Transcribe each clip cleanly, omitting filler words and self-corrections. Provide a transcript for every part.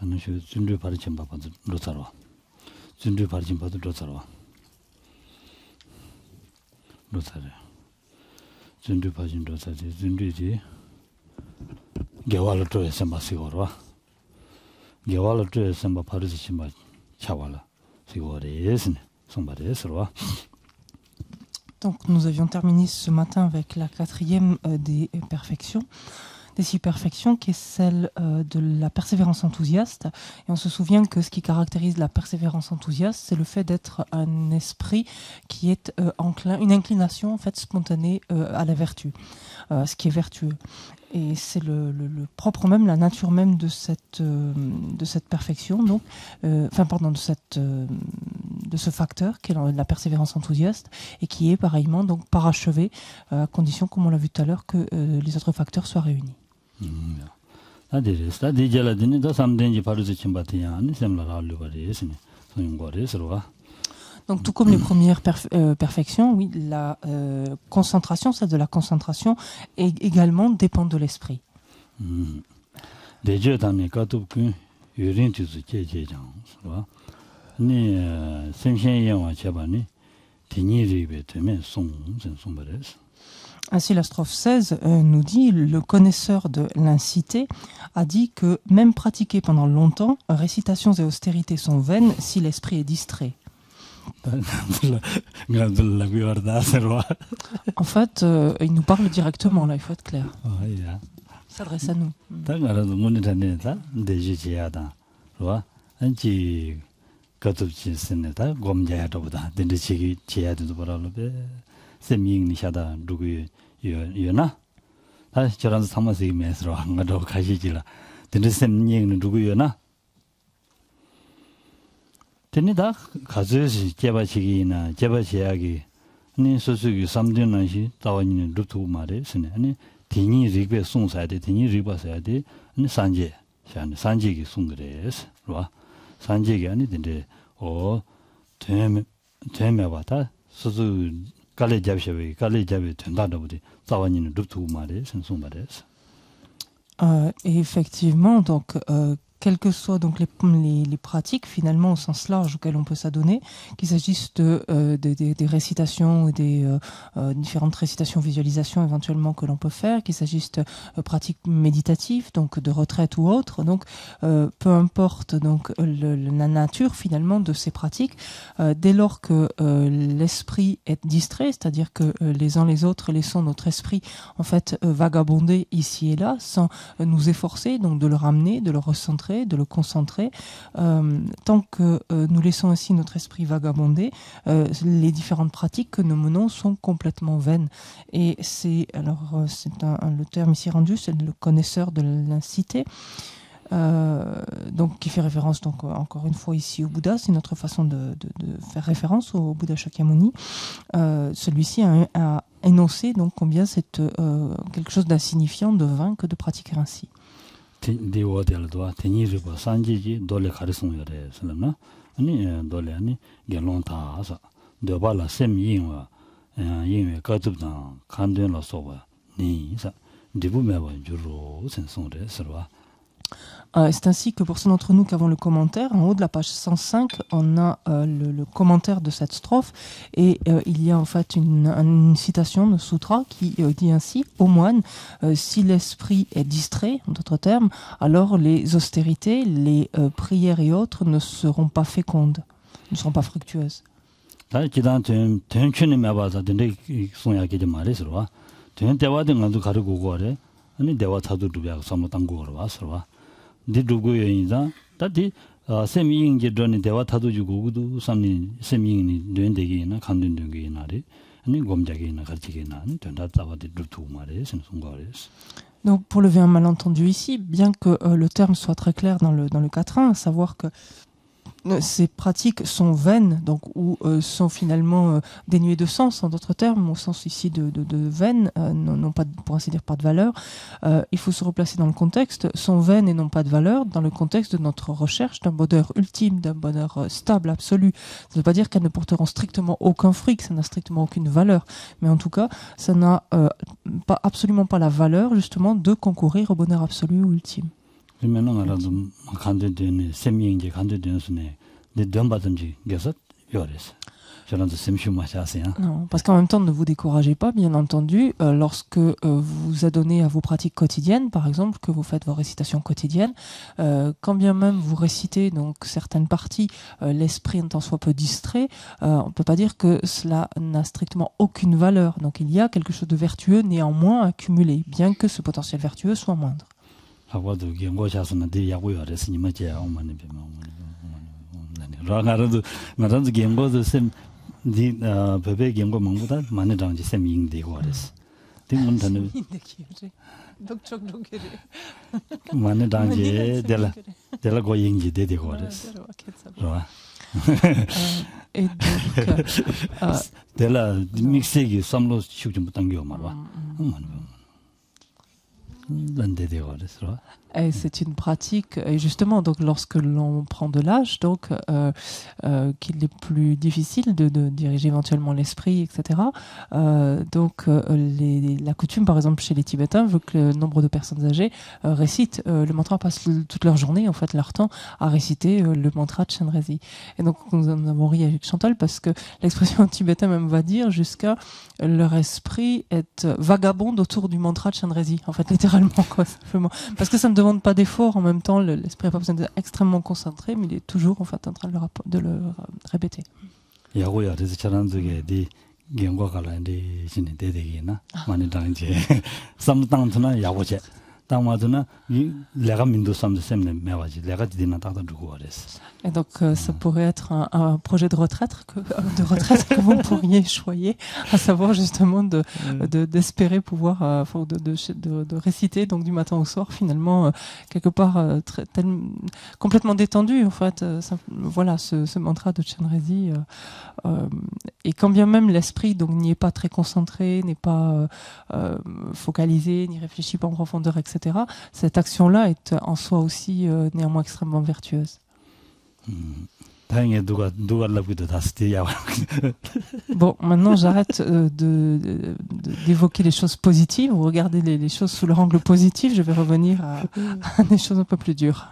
저는 준비 바르침 바빠도 로차로. 준비 바르침 바도 로차로. 로차래. 준비 바진 로차지. 준비지. 개발을 또 해서 마시고로. 개발을 또 해서 바르지 마. 차발라. 시고레스네. 송바레스로. Donc nous avions terminé ce matin avec la quatrième des perfections, des 6 perfections, qui est celle de la persévérance enthousiaste. Et on se souvient que ce qui caractérise la persévérance enthousiaste, c'est le fait d'être un esprit qui est enclin, une inclination en fait spontanée à la vertu, ce qui est vertueux. Et c'est le propre même, la nature même de cette perfection, donc, de ce facteur qui est la persévérance enthousiaste et qui est pareillement donc parachevé à condition, comme on l'a vu tout à l'heure, que les autres facteurs soient réunis. Donc tout comme les premières perfections, oui, la concentration, celle de la concentration, également dépend de l'esprit. Ainsi, la strophe 16 nous dit, le connaisseur de l'incité a dit que même pratiqué pendant longtemps, récitations et austérités sont vaines si l'esprit est distrait. En fait, il nous parle directement, là, il faut être clair. Il s'adresse à nous. 데니다 가즈시 제바치기나 제바치야기 니 소수기 삼전나시 따와니는 루투 말에스네 아니 디니 리베 송사야데 디니 리바사야데 아니 산제 샤네 산제기 송그레스 와 산제기 아니 근데 되메바다 소수 갈레 잡셔베 갈레 잡에 된다더부디 따와니는 루투 말에스 송말에스. Et effectivement, donc quelles que soient donc les pratiques finalement au sens large auxquelles on peut s'adonner, qu'il s'agisse des récitations ou des différentes récitations, visualisations éventuellement que l'on peut faire, qu'il s'agisse de pratiques méditatives, donc de retraite ou autres, donc peu importe donc la nature finalement de ces pratiques, dès lors que l'esprit est distrait, c'est-à-dire que les uns les autres laissons notre esprit en fait vagabonder ici et là sans nous efforcer donc de le ramener, de le recentrer, de le concentrer. Tant que nous laissons ainsi notre esprit vagabonder, les différentes pratiques que nous menons sont complètement vaines. Et c'est le terme ici rendu, c'est le connaisseur de l'incité. Donc qui fait référence donc encore une fois ici au Bouddha, c'est notre façon de faire référence au Bouddha Shakyamuni. Celui-ci a énoncé donc combien c'est quelque chose d'insignifiant, de vain que de pratiquer ainsi. 디오델도 테니르바 산지지 돌레 가르송여레 설나 아니 돌레 아니 gelon타서 더발라 셈이와 인외 가듭다 간된로 소바 니사 디부메바 주로 센송레 설와. C'est ainsi que pour ceux d'entre nous qui avons le commentaire, en haut de la page 105, on a le commentaire de cette strophe et il y a en fait une citation de Sutra qui dit ainsi: « Ô moine, si l'esprit est distrait, en d'autres termes, alors les austérités, les prières et autres ne seront pas fécondes, ne seront pas fructueuses. » 디두고여인자 다디 세미잉게 드니 대화 타도주고도 삼니 세미잉니 된데기나 간된데기나리 아니 곰자기나 같이기나 된다 잡아디 두투 말에 생송거레스. Donc pour lever un malentendu ici, bien que le terme soit très clair dans le 4.1, à savoir que ces pratiques sont vaines, donc ou sont finalement dénuées de sens, en d'autres termes, au sens ici de vaines, non pas, pour ainsi dire, pas de valeur. Il faut se replacer dans le contexte, sont vaines et n'ont pas de valeur dans le contexte de notre recherche d'un bonheur ultime, d'un bonheur stable, absolu. Ça ne veut pas dire qu'elles ne porteront strictement aucun fruit, que ça n'a strictement aucune valeur, mais en tout cas, ça n'a absolument pas la valeur justement de concourir au bonheur absolu ou ultime. 그러면은 알아도 간도되는 셈이인지 간도되는 순에 내 돈받은지 계속 요래서. Non, parce qu'en même temps, ne vous découragez pas, bien entendu, lorsque vous adonnez à vos pratiques quotidiennes, par exemple, que vous faites vos récitations quotidiennes, quand bien même vous récitez donc certaines parties, l'esprit étant soit peu distrait, on ne peut pas dire que cela n'a strictement aucune valeur. Donc il y a quelque chose de vertueux néanmoins accumulé, bien que ce potentiel vertueux soit moindre. 디 베베 경고 망보다 많이 당지 셈잉 되고 그랬어. 등문단은 독촉독이래. 많이 당지 데라 고잉지 되고 그랬어. 좋아. Et donc 데라 믹스기 삼로 슈좀 당겨 말아. Et c'est une pratique, et justement, donc lorsque l'on prend de l'âge, donc qu'il est plus difficile de diriger éventuellement l'esprit, etc. Donc la coutume, par exemple, chez les Tibétains, veut que le nombre de personnes âgées récitent le mantra, passent toute leur journée, en fait, leur temps à réciter le mantra de Chenrezig. Et donc nous en avons ri avec Chantal parce que l'expression tibétaine même va dire jusqu'à leur esprit est vagabonde autour du mantra de Chenrezig, en fait, littéralement, quoi, simplement. Parce que ça ne demande pas d'effort en même temps, l'esprit n'est pas besoin d'être extrêmement concentré, mais il est toujours en fait en train de le répéter. Et donc ça pourrait être un projet de retraite que vous pourriez choyer, à savoir justement d'espérer pouvoir de réciter donc du matin au soir finalement quelque part complètement détendu en fait voilà ce mantra de Chenrezig et quand bien même l'esprit donc n'y est pas très concentré, n'est pas focalisé, n'y réfléchit pas en profondeur, etc. Cette action-là est en soi aussi néanmoins extrêmement vertueuse. Bon, maintenant j'arrête d'évoquer les choses positives. Vous regardez les choses sous leur angle positif. Je vais revenir à des choses un peu plus dures.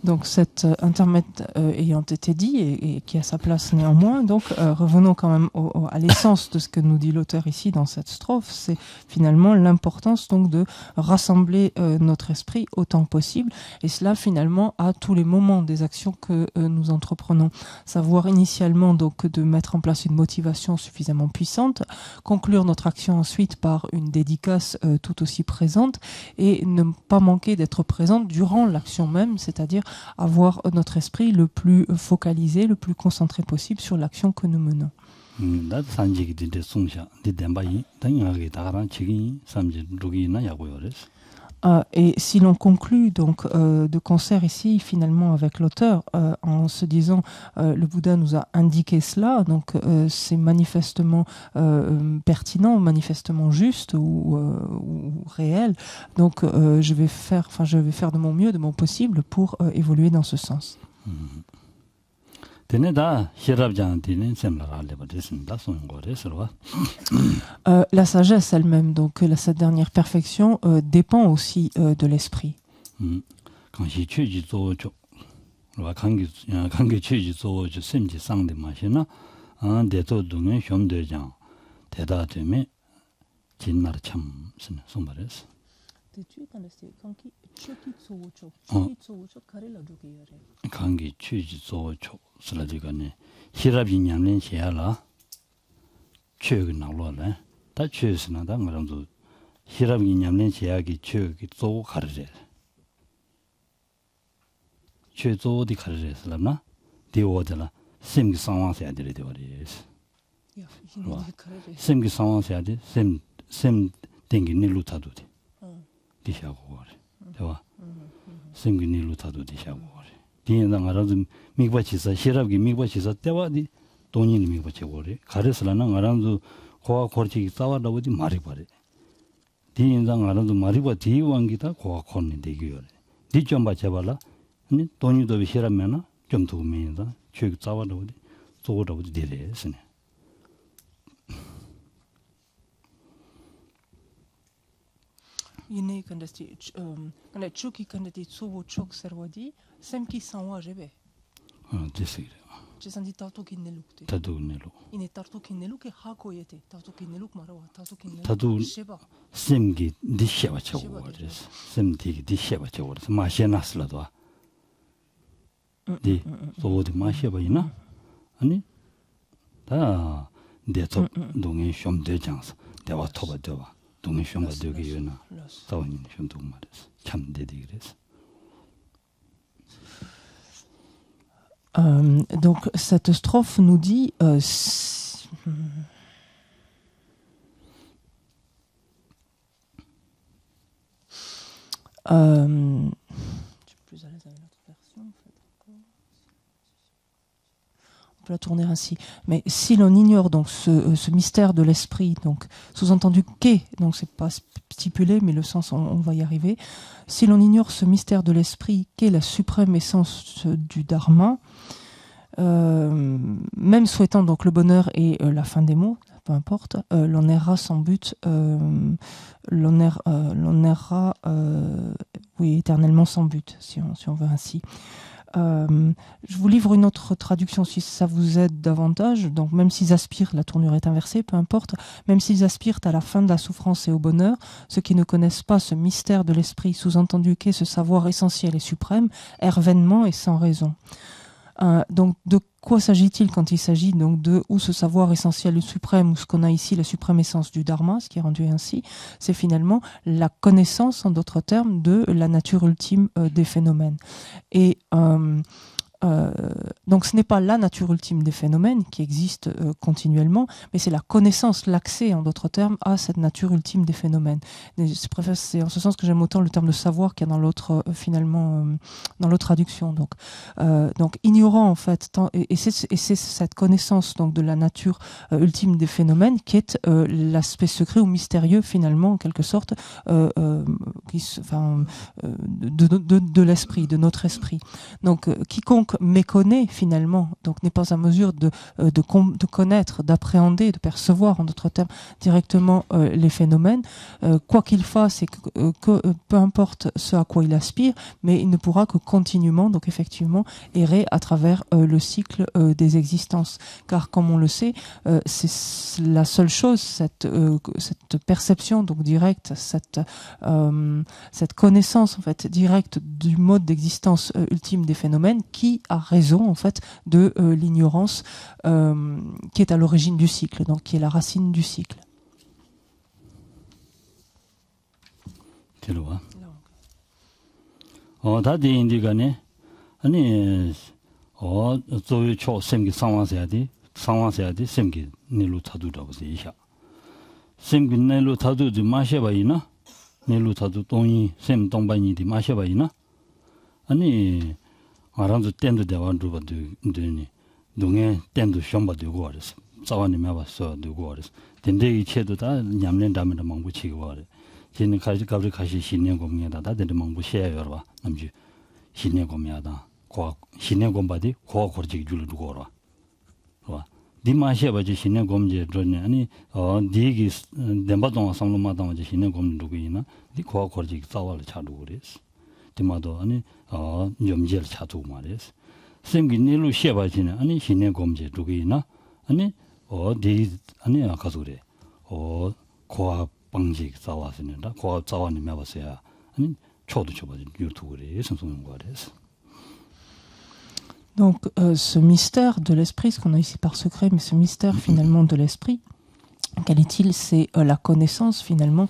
Donc cet intermède ayant été dit et qui a sa place néanmoins, donc revenons quand même à l'essence de ce que nous dit l'auteur ici dans cette strophe, c'est finalement l'importance donc de rassembler notre esprit autant que possible, et cela finalement à tous les moments des actions que nous entreprenons. Savoir initialement donc de mettre en place une motivation suffisamment puissante, conclure notre action ensuite par une dédicace tout aussi présente, et ne pas manquer d'être présente durant l'action même, c'est-à-dire avoir notre esprit le plus focalisé, le plus concentré possible sur l'action que nous menons. Et si l'on conclut donc de concert ici finalement avec l'auteur en se disant le Bouddha nous a indiqué cela, donc c'est manifestement pertinent, manifestement juste ou réel, donc je vais faire de mon mieux, de mon possible pour évoluer dans ce sens. La sagesse elle-même, donc cette dernière perfection, dépend aussi de l'esprit. 강기 취지조 슬라지가네 히랍이 냠len 해야라 최근 나올래 다 최스나다 그런도 히랍이 냠len 해야기 최기 조 가르래 최조디 가르래슬라나 디오들라 심기 상황해야 되리 되어리스 심기 상황해야 셈 땡기니 루타도디 디샤고 그래 대와 심기니 루타도 디샤고 디엔당 알아도 미과치사 시랍기 미과치사 때와디 돈이 미과치고래 가르스라는 알아도 고아 거치기 싸워다고디 말이 버리 디인상 알아도 말이고 디왕기다 고아콘이 되기요. 디좀 받자발라. 아니 돈이도 싫으면은 좀 도움이다. 쭉 잡아도 저거도 되래스네. Ine kan det chuki kan det tsuvo chok serwadi sem ki sanwa jebe. 됐어요. Ci senti tartu ki nelukte. 다도 내로. Ine tartu ki neluke hako yete. Tartu ki neluk marawa. Tartu ki neluk 다도 sheba. 샘기 디셔바 쳐고 그래서 샘디 디셔바 쳐고 그래서 마셔놨을라도 디 소디 마셔봐이나 아니 다 대토 동에 좀 되장서 대화 토바 되와 동에 좀바 되게 요나 사원이 좀 동 말했어 참 되디 그래서 Donc cette strophe nous dit je suis plus à l'aise avec notre version en fait. On peut la tourner ainsi. Mais si l'on ignore donc ce mystère de l'esprit, donc sous-entendu qu'est, donc c'est pas stipulé, mais le sens on va y arriver. Si l'on ignore ce mystère de l'esprit qu'est la suprême essence du dharma, même souhaitant donc le bonheur et la fin des mots, peu importe, l'on errera sans but, l'on errera éternellement sans but, si on veut ainsi. Je vous livre une autre traduction si ça vous aide davantage. Donc même s'ils aspirent, la tournure est inversée, peu importe, même s'ils aspirent à la fin de la souffrance et au bonheur, ceux qui ne connaissent pas ce mystère de l'esprit, sous-entendu qu'est ce savoir essentiel et suprême, errent vainement et sans raison. Donc de quoi s'agit-il quand il s'agit donc de ou ce savoir essentiel et suprême, ou ce qu'on a ici, la suprême essence du dharma, ce qui est rendu ainsi, c'est finalement la connaissance, en d'autres termes, de la nature ultime des phénomènes. Et donc ce n'est pas la nature ultime des phénomènes qui existe continuellement, mais c'est la connaissance, l'accès en d'autres termes à cette nature ultime des phénomènes. C'est en ce sens que j'aime autant le terme de savoir qu'il y a dans l'autre finalement dans l'autre traduction. Donc ignorant en fait et c'est cette connaissance donc de la nature ultime des phénomènes qui est l'aspect secret ou mystérieux finalement en quelque sorte de l'esprit, de notre esprit. Donc quiconque méconnaît finalement, donc n'est pas en mesure de connaître, d'appréhender, de percevoir en d'autres termes directement les phénomènes, quoi qu'il fasse et que peu importe ce à quoi il aspire, mais il ne pourra que continuellement, donc effectivement, errer à travers le cycle des existences. Car comme on le sait, c'est la seule chose, cette perception donc directe, cette connaissance en fait directe du mode d'existence ultime des phénomènes qui a raison en fait de l'ignorance qui est à l'origine du cycle, donc qui est la racine du cycle. 들어와. 다들 인디가네. 아니 저기 초 샘기 상황해야 돼. 샘기 내로 타두라고 해야. 샘기 내로 타두지 마셔봐이나. 내로 타두 동이 샘 동반이디 마셔봐이나. 아니 알아서 땐도 대화도 되니. 동에 땐도 시험도 되고 그랬어. 자원이 매봤어 되고 그랬어. 근데 이체도 다 냠낸 다음에 망부치고 그래. 지는 가지 가시 신년 공매다 다들 망부시해요 봐. 남지 신년 공매다. 고 신년 공바디 고 거지 줄을 두고 와. 봐. 디마시에 봐지 신년 공제 전에 아니 디기 덴바동 상로마당 봐지 신년 공 두고 있나. 디고 거지 싸워를 차두고 그랬어. 디마도 아니 염제를 차두고 말했어. 생긴일로 시해봐지네. 아니 신년 공제 두고 있나. 아니 디 아니 아까도 그래. 고압 방식 싸워서는다. 고압 싸워는 매봤어야. 아니 초도 줘봐지 유튜브에 성성한 거 그랬어. Donc ce mystère de l'esprit, ce qu'on a ici par secret, mais ce mystère finalement de l'esprit, quel est-il? C'est la connaissance finalement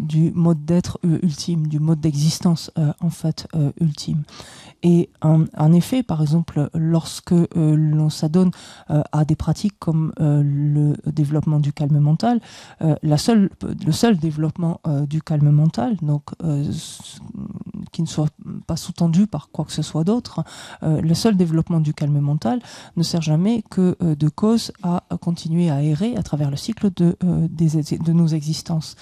du mode d'être ultime, du mode d'existence en fait ultime. Et en effet, par exemple, lorsque l'on s'adonne à des pratiques comme le développement du calme mental, le seul développement du calme mental, donc qui ne soit pas sous-tendu par quoi que ce soit d'autre. Le seul développement du calme mental ne sert jamais que de cause à continuer à errer à travers le cycle de nos existences.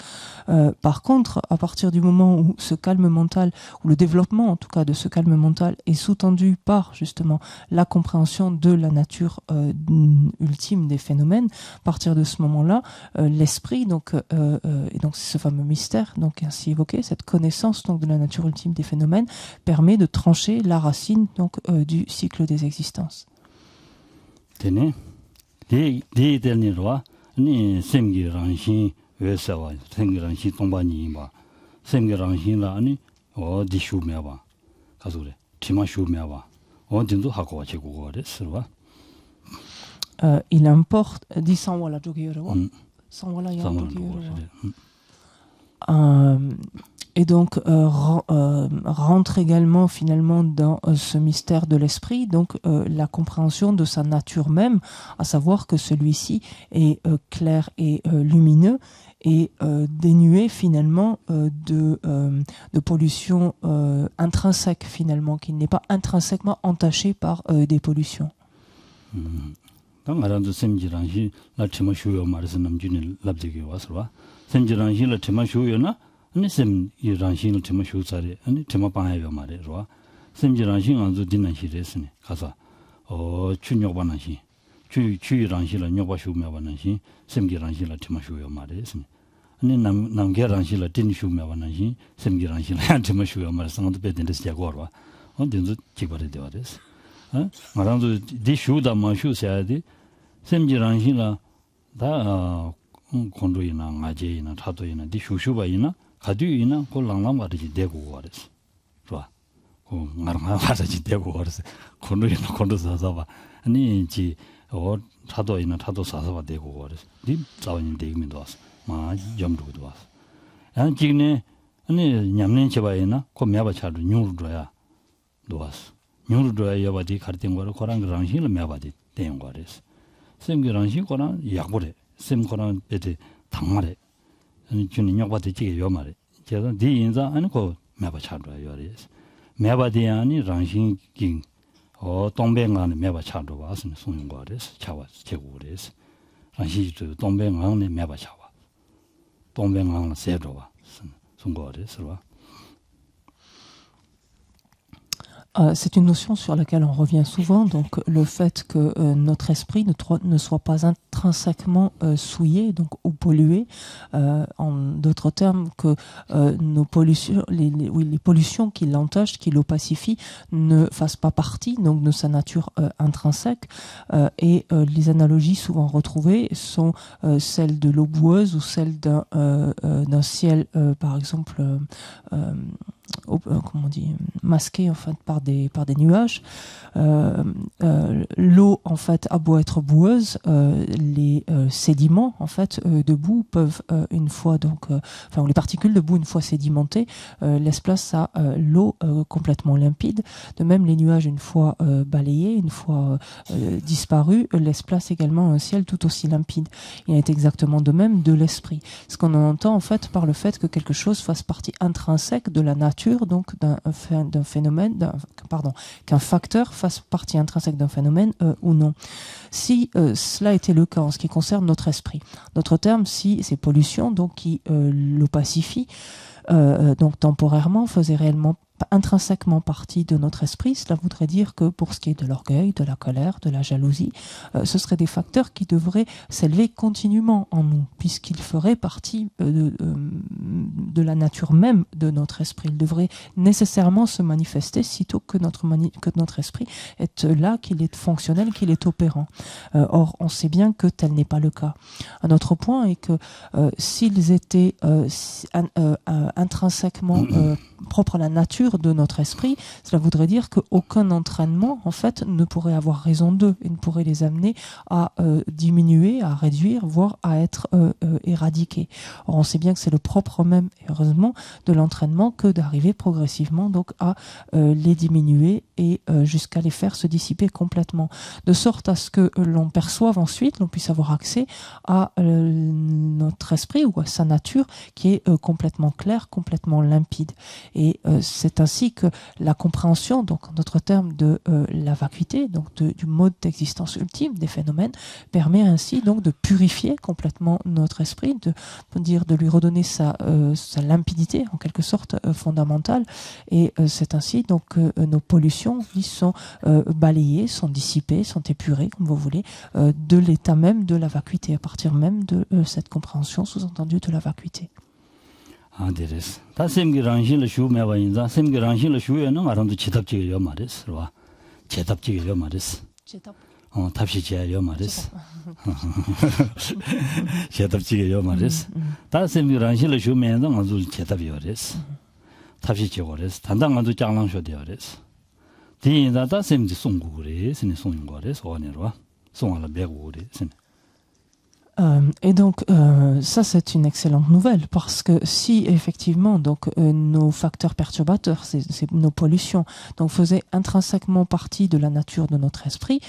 Par contre, à partir du moment où ce calme mental, ou le développement en tout cas de ce calme mental est sous-tendu par justement la compréhension de la nature ultime des phénomènes, à partir de ce moment-là, l'esprit, donc ce fameux mystère, donc ainsi évoqué, cette connaissance donc de la nature ultime des phénomènes, permet de trancher la racine donc du cycle des existences. Tene, des derniers rois, ni semgi ranshin wesawa, semgi ranshin tomba ni ba, semgi ranshin la ni o di shu me ba, kazure, tima shu me ba, o dindu hakowa chekuwa de sirwa. Il importe, dit sanwala jogiyo, sanwala ya jogiyo. Et donc rentre également finalement dans ce mystère de l'esprit, donc la compréhension de sa nature même, à savoir que celui-ci est clair et lumineux et dénué finalement de pollution intrinsèque finalement, qui n'est pas intrinsèquement entaché par des pollutions. 당가란도 샘지랑시 라치마 쇼요 말선 남준이 랍지게 와서와 샘지랑시 라치마 쇼요나 아니 샘이랑시 라치마 쇼사리 아니 테마 방해요 말이로와 샘지랑시 안주 디난시레스니 가서 춘욕반한시 주이랑시라 녀바 쇼메반한시 샘기랑시 라치마 쇼요 말이스니 아니 남게랑시 라틴 쇼메반한시 샘기랑시 라치마 쇼요 말선도 베든데스 야고와 언든도 기바레 되와데스 말한도 디슈다 마슈샤디 샘지랑시라 다 콘도이나 마제이나 타도이나 디슈슈바이나 가두이나 콜랑랑 말이지 되고 와레스 좋아 고 말랑 말이지 되고 와레스 콘도이나 콘도사사바 아니 지 타도이나 타도 사사바 되고 와레스 디 자원이 되기면도 왔어 마 염두도 왔어 안 지네 아니 냠낸 제바이나 고 메바 차도 뉴르도야 도왔어 뉴르도야 여바디 가르된 거를 고랑 랑신을 메바디 된 거레스 샘기 랑신 고랑 약보래 샘 고랑 베데 당말에 아니 주는 약바디 지게 요 말에 제가 디 인자 아니 고 메바 차도야 요레스 메바디 아니 랑신 긴 동백안에 메바 차도 왔으면 송용 거레스 차와 제고 그레스 랑신도 동백안에 메바 차와 동백안에 세도 와 송거레스 와 C'est une notion sur laquelle on revient souvent, donc le fait que notre esprit ne soit pas intrinsèquement souillé, donc ou pollué, en d'autres termes que nos pollutions, les pollutions qui l'entachent, qui l'opacifient, ne fassent pas partie donc de sa nature intrinsèque. Et les analogies souvent retrouvées sont celles de l'eau boueuse ou celles d'un ciel, par exemple. Comment on dit, masqué en fait par des nuages. L'eau en fait a beau être boueuse, les sédiments en fait de boue peuvent une fois donc, enfin les particules de boue une fois sédimentées laissent place à l'eau complètement limpide. De même les nuages une fois balayés, une fois disparus, laissent place également à un ciel tout aussi limpide. Il est exactement de même de l'esprit. Ce qu'on en entend en fait par le fait que quelque chose fasse partie intrinsèque de la nature, donc d'un phénomène, qu'un facteur fasse partie intrinsèque d'un phénomène ou non. Si cela était le cas en ce qui concerne notre esprit, d'autres termes, si ces pollutions donc qui l'opacifient, donc temporairement faisaient réellement intrinsèquement partie de notre esprit, cela voudrait dire que pour ce qui est de l'orgueil, de la colère, de la jalousie, ce seraient des facteurs qui devraient s'élever continuellement en nous, puisqu'ils feraient partie de la nature même de notre esprit. Ils devraient nécessairement se manifester sitôt que notre esprit est là, qu'il est fonctionnel, qu'il est opérant. Or, on sait bien que tel n'est pas le cas. Un autre point est que s'ils étaient intrinsèquement propres à la nature de notre esprit, cela voudrait dire qu'aucun entraînement en fait ne pourrait avoir raison d'eux et ne pourrait les amener à diminuer, à réduire, voire à être éradiqués. Or on sait bien que c'est le propre même, et heureusement, de l'entraînement que d'arriver progressivement donc à les diminuer et jusqu'à les faire se dissiper complètement, de sorte à ce que l'on perçoive ensuite, l'on puisse avoir accès à notre esprit ou à sa nature qui est complètement claire, complètement limpide. Et c'est ainsi que la compréhension, donc en d'autres termes, de la vacuité, donc du mode d'existence ultime des phénomènes, permet ainsi donc de purifier complètement notre esprit, de lui redonner sa limpidité en quelque sorte fondamentale. Et c'est ainsi donc que nos pollutions sont balayées, sont dissipées, sont épurées, comme vous voulez, de l'état même de la vacuité, à partir même de cette compréhension sous-entendue de la vacuité.です다샘기 랑실의 슈메와 인자 샘기 랑실의 슈에는 아람도 제답지게 요 말이스 봐 제답지게 요 말이스 답시지야 요 말이스 제답지게 요 말이스 다 샘기 랑실의 슈메는 아주 제답이요 그랬어 답시지고 그랬어 단단 아주 장랑쇼 되어 그랬어 디인자 다 샘지 송고 그랬어 네 송인 거래서 원해로 송하라 배고 그랬어. Et donc ça c'est une excellente nouvelle parce que si effectivement donc nos facteurs perturbateurs, nos pollutions, donc faisaient intrinsèquement partie de la nature de notre esprit,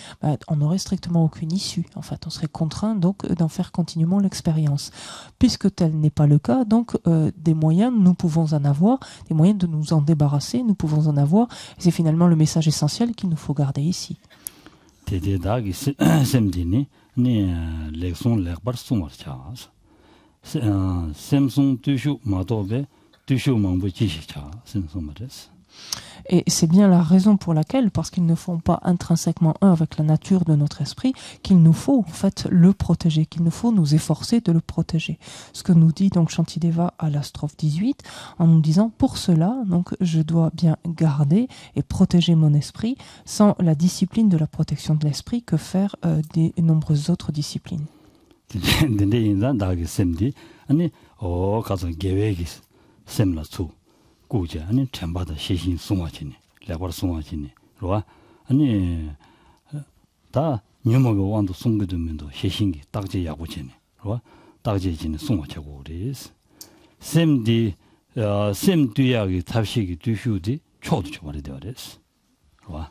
on n'aurait strictement aucune issue. En fait, on serait contraint donc d'en faire continuellement l'expérience. Puisque tel n'est pas le cas, donc des moyens nous pouvons en avoir, des moyens de nous en débarrasser, nous pouvons en avoir. Et c'est finalement le message essentiel qu'il nous faut garder ici. ni leçon lerbar sumar chas samsung tushu matobe tushu mangbu jishi cha sinsomares. Et c'est bien la raison pour laquelle, parce qu'ils ne font pas intrinsèquement un avec la nature de notre esprit, qu'il nous faut en fait le protéger, qu'il nous faut nous efforcer de le protéger. Ce que nous dit donc Shantideva à la strophe 18, en nous disant pour cela, donc je dois bien garder et protéger mon esprit. Sans la discipline de la protection de l'esprit, que faire des nombreuses autres disciplines. 고자 아니 참바다 시신 송화치니 레버 송화치니 로아 아니 다 녀모가 완도 송거되면도 시신기 딱지 야고치니 로아 딱지지는 송화치고 그래서 샘디 샘뒤야기 탑시기 뒤슈디 초도 줘버려 되어res 로아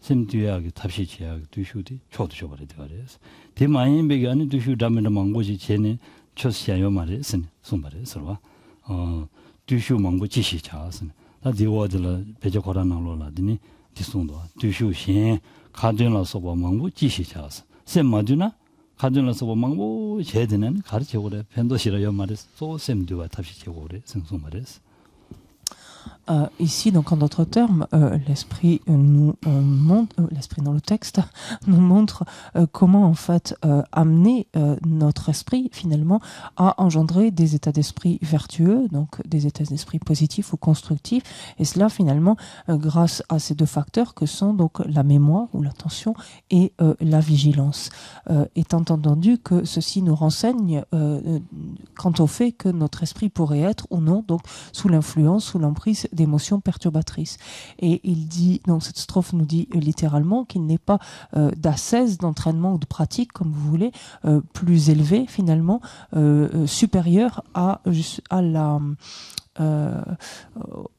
샘뒤야기 탑시지야기 뒤슈디 초도 줘버려 되어res 대마인베기 아니 뒤슈 담에는 망고지 제네 초시야요 말에서 송말에서 로아 두슈 망고 지시 차스는 다 디워들 배적 거라나로라 드니 디송도 두슈 신 가전라서 뭐 망고 지시 차스 셈마드나 가전라서 뭐 망고 제드는 가르쳐 그래 펜도 싫어요 말에서 또 셈드와 답시 제고 그래 생송 말에서. Ici, donc en d'autres termes, l'esprit nous montre, l'esprit dans le texte nous montre comment en fait amener notre esprit finalement à engendrer des états d'esprit vertueux, donc des états d'esprit positifs ou constructifs, et cela finalement grâce à ces deux facteurs que sont donc la mémoire ou l'attention et la vigilance. Étant entendu que ceci nous renseigne quant au fait que notre esprit pourrait être ou non donc sous l'influence, sous l'emprise d'émotions perturbatrices. Et il dit, donc cette strophe nous dit littéralement qu'il n'est pas d'ascèse, d'entraînement ou de pratique, comme vous voulez, plus élevé finalement, supérieur à la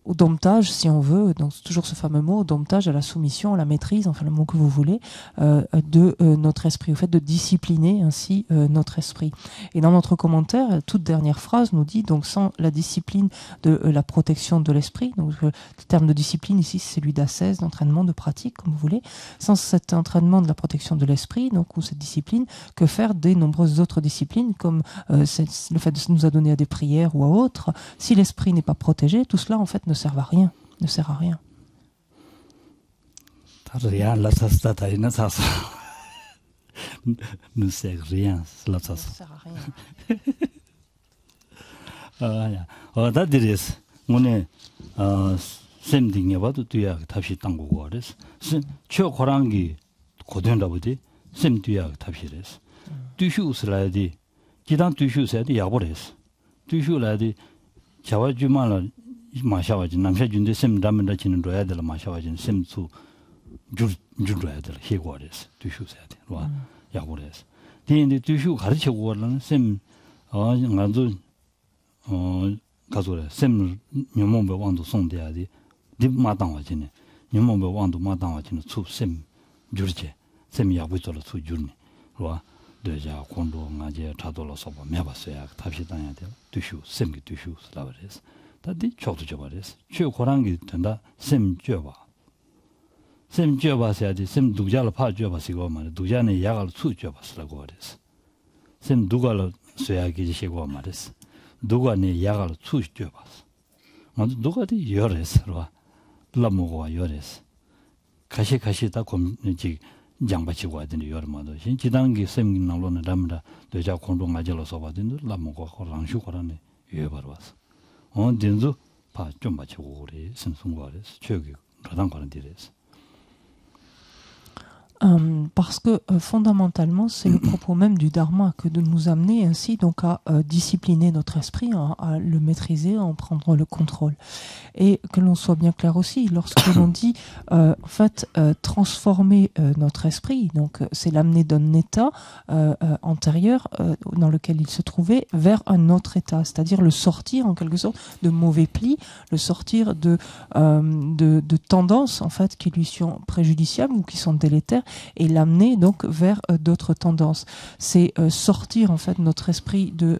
au domptage, si on veut, donc toujours ce fameux mot, au domptage, à la soumission, à la maîtrise, enfin le mot que vous voulez, de notre esprit, au fait de discipliner ainsi notre esprit. Et dans notre commentaire, toute dernière phrase nous dit, donc sans la discipline de la protection de l'esprit, donc le terme de discipline ici c'est celui d'ascèse, d'entraînement, de pratique, comme vous voulez, sans cet entraînement de la protection de l'esprit, donc ou cette discipline, que faire des nombreuses autres disciplines, comme le fait de nous adonner à des prières ou à autres, si l'esprit n'est pas protégé, tout cela en fait ne sert à rien, ne sert à rien. Rien, la sasta taïna sasa. Ne sert rien, la sasa. Ne sert à rien. 다 드레스. 오늘 샘딩에 봐도 뒤야 답시 땅고고 그래서 저 고랑기 고된다 보디 샘 뒤야 답시래서. 뒤슈스라디 기단 뒤슈스야디 야보래서. 뒤슈라디 자와주만을 마샤와지 남샤준데 샘 담는다 지는 로야 될 마샤와지 샘수 줄줄로야 될 해고래서 뒤슈스야디 와 야보래서. 뒤인데 뒤슈 가르치고 가는 샘 나도 가서래 샘 녀몽배 왕도 송대야디 딥마당와지네 녀몽배 왕도 마당와지는 수샘 줄제 샘 야부절로 수줄니 와 되자 콘도 나제 차돌로 서버 매봤어야 답시 당해야 돼 뒤슈 샘기 뒤슈 슬라버레스 다디 초도 줘버렸어. 최 고랑기 된다. 샘 줘봐. 샘 줘봐서야지. 샘 누자를 파 줘봐시고 말이야. 누자는 약을 수 줘봐서라고 그랬어. 샘 누가를 쇠하기 시고 말했어. 누가 내 약을 수 줘봤어. 먼저 누가디 열했어. 라모가 열했어. 가시 다 검지 장바치고 하더니 열마도 지단기 샘긴 나로는 담다 되자 공동 가지러 써봤더니 라모가 거랑슈 거라네 예바로 왔어. 딘주 좀 맞추고 그래. 선송과래서 저기 라당 거는 디래서. Parce que fondamentalement, c'est le propos même du Dharma que de nous amener ainsi donc à discipliner notre esprit, à le maîtriser, à en prendre le contrôle. Et que l'on soit bien clair aussi, lorsque l'on dit en fait transformer notre esprit, donc c'est l'amener d'un état antérieur dans lequel il se trouvait vers un autre état, c'est-à-dire le sortir en quelque sorte de mauvais plis, le sortir de tendances en fait qui lui sont préjudiciables ou qui sont délétères, et l'amener donc vers d'autres tendances. C'est sortir en fait notre esprit de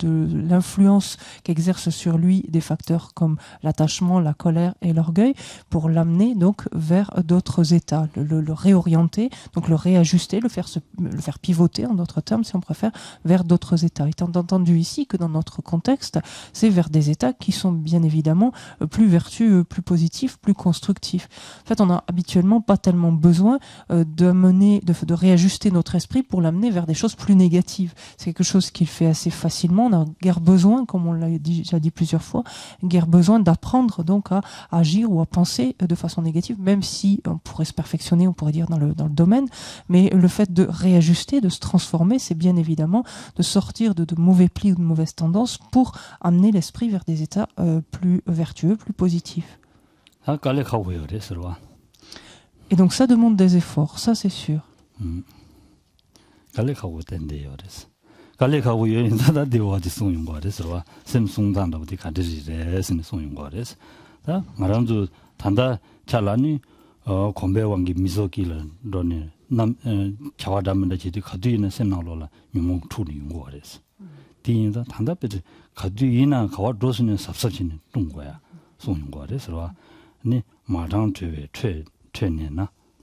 l'influence qu'exercent sur lui des facteurs comme l'attachement, la colère et l'orgueil, pour l'amener donc vers d'autres états, le réorienter, donc le réajuster, le faire pivoter en d'autres termes si on préfère, vers d'autres états. Étant entendu ici que dans notre contexte, c'est vers des états qui sont bien évidemment plus vertueux, plus positifs, plus constructifs. En fait, on n'a habituellement pas tellement besoin de réajuster notre esprit pour l'amener vers des choses plus négatives. C'est quelque chose qu'il fait assez facilement. On n'a guère besoin, comme on l'a déjà dit plusieurs fois, guère besoin d'apprendre donc à agir ou à penser de façon négative, même si on pourrait se perfectionner, on pourrait dire dans le domaine, mais le fait de réajuster, de se transformer, c'est bien évidemment de sortir de mauvais plis ou de mauvaises tendances pour amener l'esprit vers des états plus vertueux, plus positifs. Et donc ça demande des efforts, ça c'est sûr.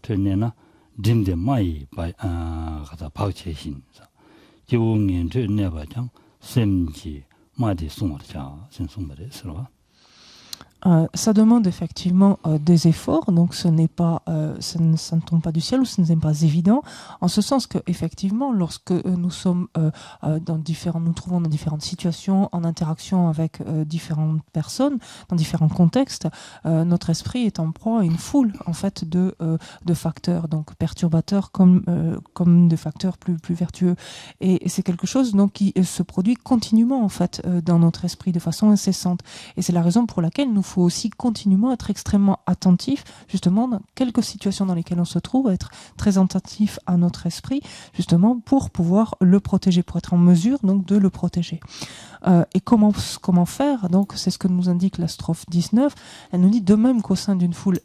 퇴내나 딘데 마이 바이 가다 파우체신 지웅인 퇴내바장 셈지 마디 송어자 신송버레스로. Ça demande effectivement des efforts, donc ça ne tombe pas du ciel ou ce n'est pas évident, en ce sens que effectivement, lorsque nous sommes nous trouvons dans différentes situations, en interaction avec différentes personnes, dans différents contextes, notre esprit est en proie à une foule en fait de facteurs, donc perturbateurs comme de facteurs plus vertueux, et c'est quelque chose donc qui se produit continuellement en fait dans notre esprit de façon incessante, et c'est la raison pour laquelle nous faut aussi continuellement être extrêmement attentif, justement, dans quelques situations dans lesquelles on se trouve, être très attentif à notre esprit, justement, pour pouvoir le protéger, pour être en mesure, donc, de le protéger. Et comment faire? Donc, c'est ce que nous indique la strophe 19. Elle nous dit, de même qu'au sein d'une foule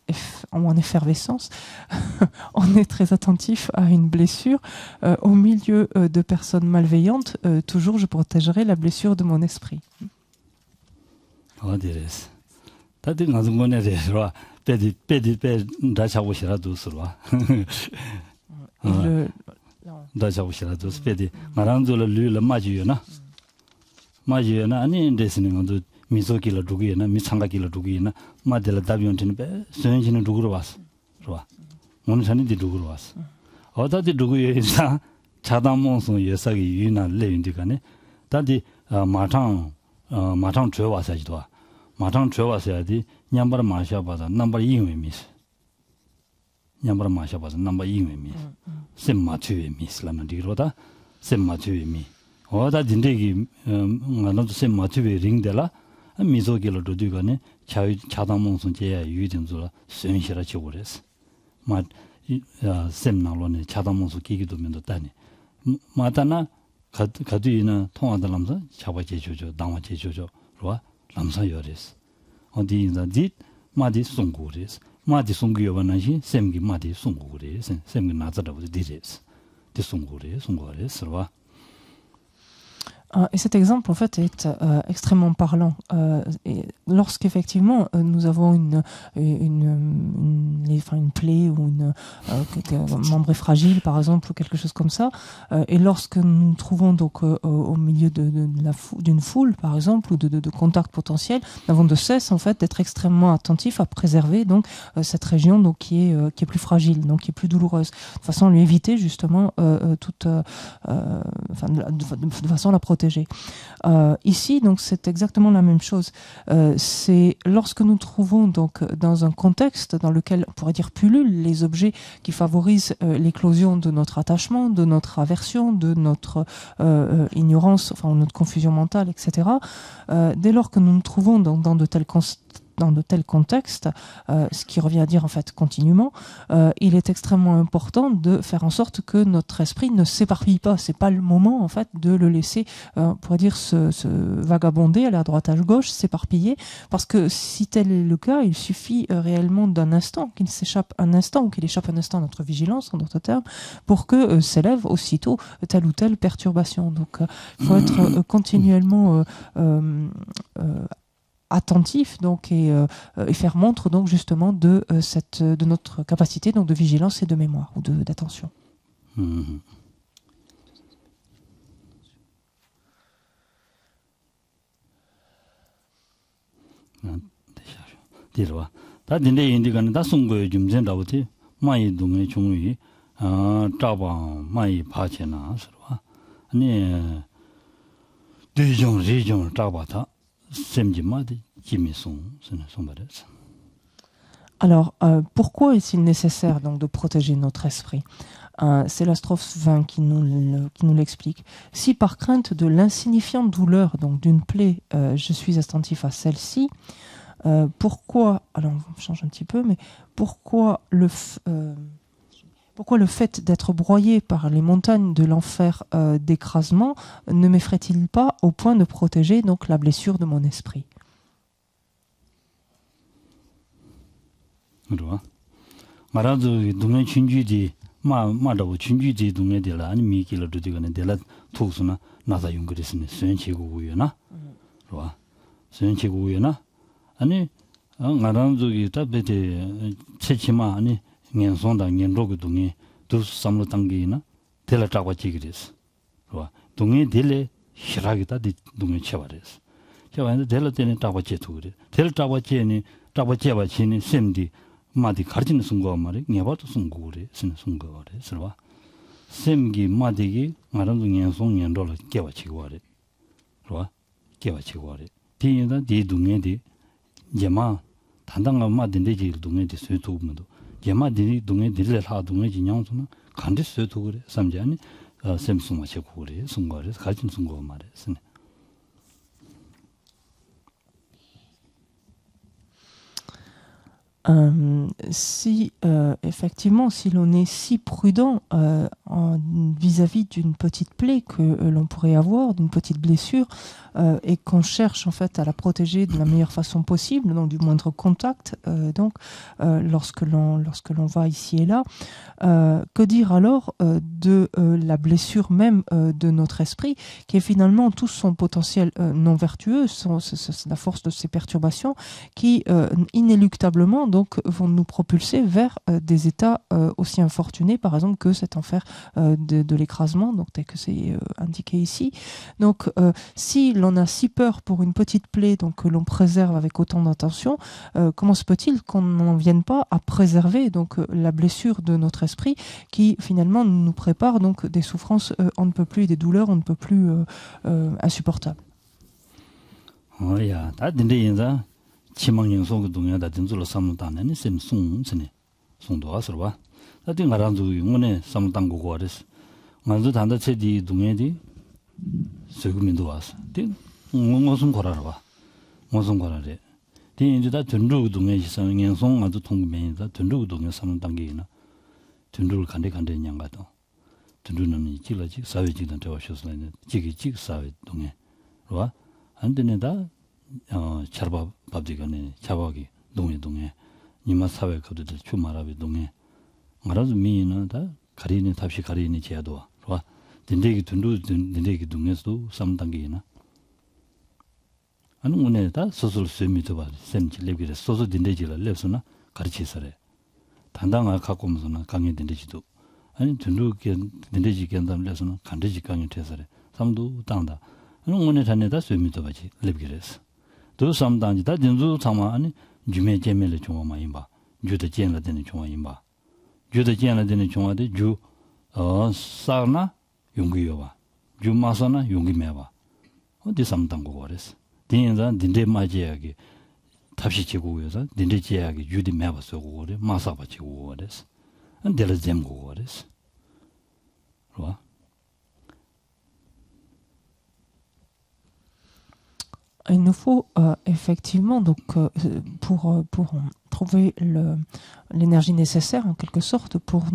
en effervescence, on est très attentif à une blessure. Au milieu de personnes malveillantes, toujours, je protégerai la blessure de mon esprit. 다들 가서 뭐냐 돼서 빼디 다샤고시라도 서로 다샤고시라도 빼디 마란돌을 류를 맞이요나 아니 데스는 것도 미소기를 두기나 미창가기를 두기나 마델을 답변진 배 선진은 두고로 왔어 좋아 오늘 전에도 두고로 왔어 어디다 두고에서 차단몽송 예사기 유나 레인디가네 다디 마탕 줘와서지도 마탕 줘와서야지 냠바라 마셔봐서 넘버 2의 미스 냠바라 마셔봐서 넘버 2의 미스 셈마트의 미스라는 디로다 셈마트의 미 어다 진대기 나도 셈마트의 링데라 미소기로 도디가네 차단몽송 제야 유진줄 선시라 지고랬어 마 셈나로네 차단몽송 기기도 면도 따니 마다나 가두이나 통화들하면서 잡아 제조죠 당화 제조죠 로와 남사 요레스 어디인가 디 마디 송고레스 마디 송고요바나시 셈기 마디 송고레스 셈기 나자다고 디레스 디 송고레스 로와 Et cet exemple, en fait, est extrêmement parlant. Lorsqu'effectivement nous avons une plaie ou un membre est fragile, par exemple, ou quelque chose comme ça, et lorsque nous nous trouvons donc au milieu d'une foule, par exemple, ou de contacts potentiels, nous avons de cesse, en fait, d'être extrêmement attentifs à préserver donc cette région donc qui est plus fragile, donc qui est plus douloureuse, de façon à lui éviter justement de façon à la protéger. Ici, donc, c'est exactement la même chose. C'est lorsque nous trouvons donc dans un contexte dans lequel on pourrait dire pullulent les objets qui favorisent l'éclosion de notre attachement, de notre aversion, de notre ignorance, enfin notre confusion mentale, etc. Dès lors que nous nous trouvons dans de tels contextes, ce qui revient à dire en fait continuellement, il est extrêmement important de faire en sorte que notre esprit ne s'éparpille pas. C'est pas le moment en fait de le laisser, on pourrait dire, se vagabonder, aller à droite à gauche, s'éparpiller, parce que si tel est le cas, il suffit réellement d'un instant, qu'il s'échappe un instant ou qu'il échappe un instant à notre vigilance, en d'autres termes, pour que s'élève aussitôt telle ou telle perturbation. Donc, il faut être continuellement attentif donc et faire montre donc justement de notre capacité donc de vigilance et de mémoire ou d'attention. Alors, pourquoi est-il nécessaire donc de protéger notre esprit? C'est la strophe 20 qui nous l'explique. Si par crainte de l'insignifiante douleur donc d'une plaie, je suis attentif à celle-ci, pourquoi, alors on change un petit peu, mais pourquoi le fait d'être broyé par les montagnes de l'enfer d'écrasement ne m'effraie-t-il pas au point de protéger donc la blessure de mon esprit? ngenson da ngenro gu dunge du samlo tangi na tela takwa chigres ro dunge dele hiragi da di dunge chewares chewa dele tene takwa che tugre tela takwa che ni takwa che ba chi ni semdi 마디 가르치는 순거 말이 녀바도 순고래 쓰는 순거래 설와 샘기 마디기 말은 녀송 녀로를 깨와치고 와래 설와 깨와치고 와래 뒤에다 뒤둥에디 제마 단단한 마딘데지 동에디 쇠도문도 제마디 동에디를 하 동에지 냥소나 간데 쇠도 그래 삼자니 샘송마 치고 그래 순거래 가르치는 순거 말에 쓰네 Si effectivement, si l'on est si prudent vis-à-vis d'une petite plaie que l'on pourrait avoir, d'une petite blessure, et qu'on cherche en fait à la protéger de la meilleure façon possible, donc du moindre contact, lorsque l'on va ici et là, que dire alors de la blessure même de notre esprit, qui est finalement tout son potentiel non vertueux, la force de ces perturbations qui inéluctablement donc vont nous propulser vers des états aussi infortunés, par exemple, que cet enfer de l'écrasement, donc tel que c'est indiqué ici. Donc, si l'on a si peur pour une petite plaie, donc que l'on préserve avec autant d'attention, comment se peut-il qu'on n'en vienne pas à préserver donc la blessure de notre esprit, qui finalement nous prépare donc des souffrances on ne peut plus et des douleurs on ne peut plus insupportables. Oh yeah, 치망형 속의 동요다 된줄로 삼는다는 셈송 전에 송도 와서와 나도 말한도 용원에 삼당 거고 알았어 만도 단다 체디 동에디 세금인도 왔어 된 무슨 거라라 봐 무슨 거라래 된 이제 다 전주 동에 시상형 송 아주 통면이다 전주 동에 삼당 게이나 전주를 간데 냥가도 전주는 이질라지 사회지단 되어셔서는 지기 사회 동에 와 안되네다 차밥 밥지간에 차박이 동에 니마 사회 거들 주마라비 동에 말아도 미는 다 가리니 답시 가리니 제도 와 딘데기 둔두 딘데기 둥에서도 삼단계나 아니 오늘다 소설 쓰미도 봐 셈지 레비레 소설 딘데지를 랩서나 가르치서래 단당아 갖고 오면서는 강의 딘데지도 아니 둔두게 딘데지 견담 랩서는 간데지 강의 돼서래 삼도 땅다 아니 오늘 전에다 쓰미도 봐지 레비레스 또 삼단지다 딘두 참아 아니 주메 제멜을 좀 많이 봐 주도 제나 되는 좀 많이 봐 주도 제나 되는 좀 많이 주 사나 용기여봐 주마사나 용기매봐 어디 삼단 거 그랬어 딘자 딘데 마지야기 탑시 지고에서 딘데 지야기 유디 매봐 쓰고 그래 마사바 지고 그랬어 안데르 잼고 그랬어 봐 Il nous faut effectivement, donc, pour trouver l'énergie nécessaire, en quelque sorte, pour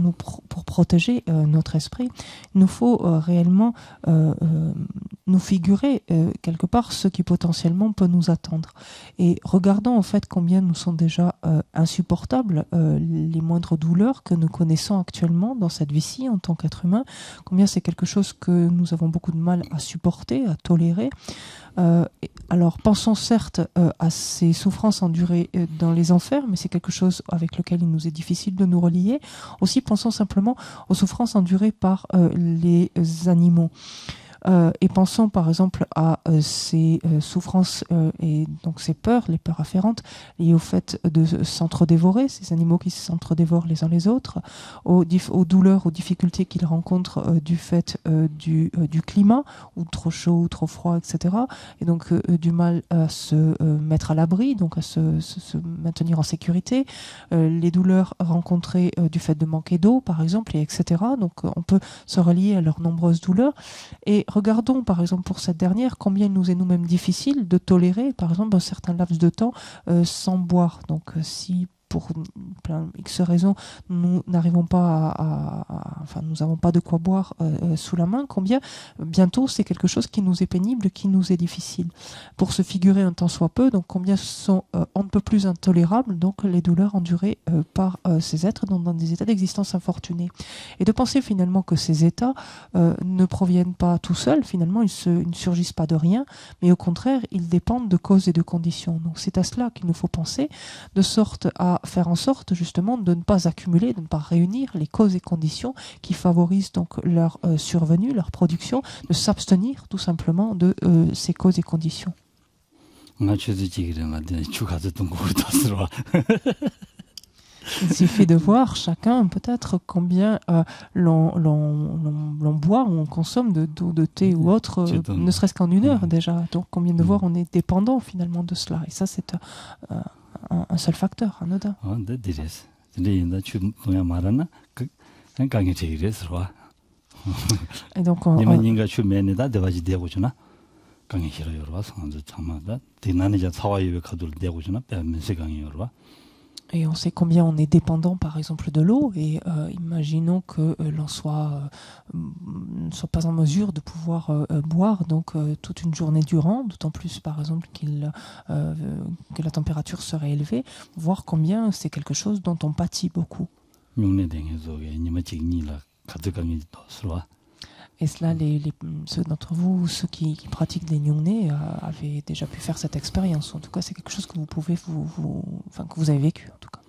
protéger notre esprit, il nous faut réellement nous figurer quelque part ce qui potentiellement peut nous attendre. Et regardons en fait combien nous sont déjà insupportables les moindres douleurs que nous connaissons actuellement dans cette vie-ci en tant qu'être humain, combien c'est quelque chose que nous avons beaucoup de mal à supporter, à tolérer. Alors pensons certes à ces souffrances endurées dans les enfers, mais c'est quelque chose avec lequel il nous est difficile de nous relier. Aussi pensons simplement aux souffrances endurées par les animaux. Et pensons par exemple à ces souffrances et donc ces peurs, les peurs afférentes liées au fait de s'entre-dévorer, ces animaux qui s'entre-dévorent les uns les autres, aux douleurs, aux difficultés qu'ils rencontrent du fait du climat, ou trop chaud, ou trop froid, etc. Et donc du mal à se mettre à l'abri, donc à se maintenir en sécurité, les douleurs rencontrées du fait de manquer d'eau, par exemple, et etc. Donc on peut se relier à leurs nombreuses douleurs. Et regardons, par exemple, pour cette dernière, combien il nous est nous-mêmes difficile de tolérer, par exemple, un certain laps de temps sans boire. Donc, si pour plein X raisons, nous n'arrivons pas enfin, nous n'avons pas de quoi boire sous la main, combien bientôt c'est quelque chose qui nous est pénible, qui nous est difficile. Pour se figurer un tant soit peu, donc combien sont on ne peut plus intolérables, donc les douleurs endurées par ces êtres dans des états d'existence infortunés. Et de penser finalement que ces états ne proviennent pas tout seuls, finalement ils ne surgissent pas de rien, mais au contraire ils dépendent de causes et de conditions. Donc c'est à cela qu'il nous faut penser, de sorte à faire en sorte justement de ne pas accumuler, de ne pas réunir les causes et conditions qui favorisent donc leur survenue, leur production, de s'abstenir tout simplement de ces causes et conditions. Il suffit de voir chacun peut-être combien l'on boit ou on consomme d'eau, de thé ou autre, ne serait-ce qu'en une heure déjà. Donc combien de voir on est dépendant finalement de cela. Et ça c'est un seul facteur, anodin. Et donc et on sait combien on est dépendant, par exemple, de l'eau. Et imaginons que l'on ne soit pas en mesure de pouvoir boire donc toute une journée durant, d'autant plus, par exemple, que la température serait élevée, voir combien c'est quelque chose dont on pâtit beaucoup. Et cela, ceux d'entre vous, ceux qui pratiquent des nyungne, avaient déjà pu faire cette expérience. En tout cas, c'est quelque chose que vous pouvez que vous avez vécu, en tout cas.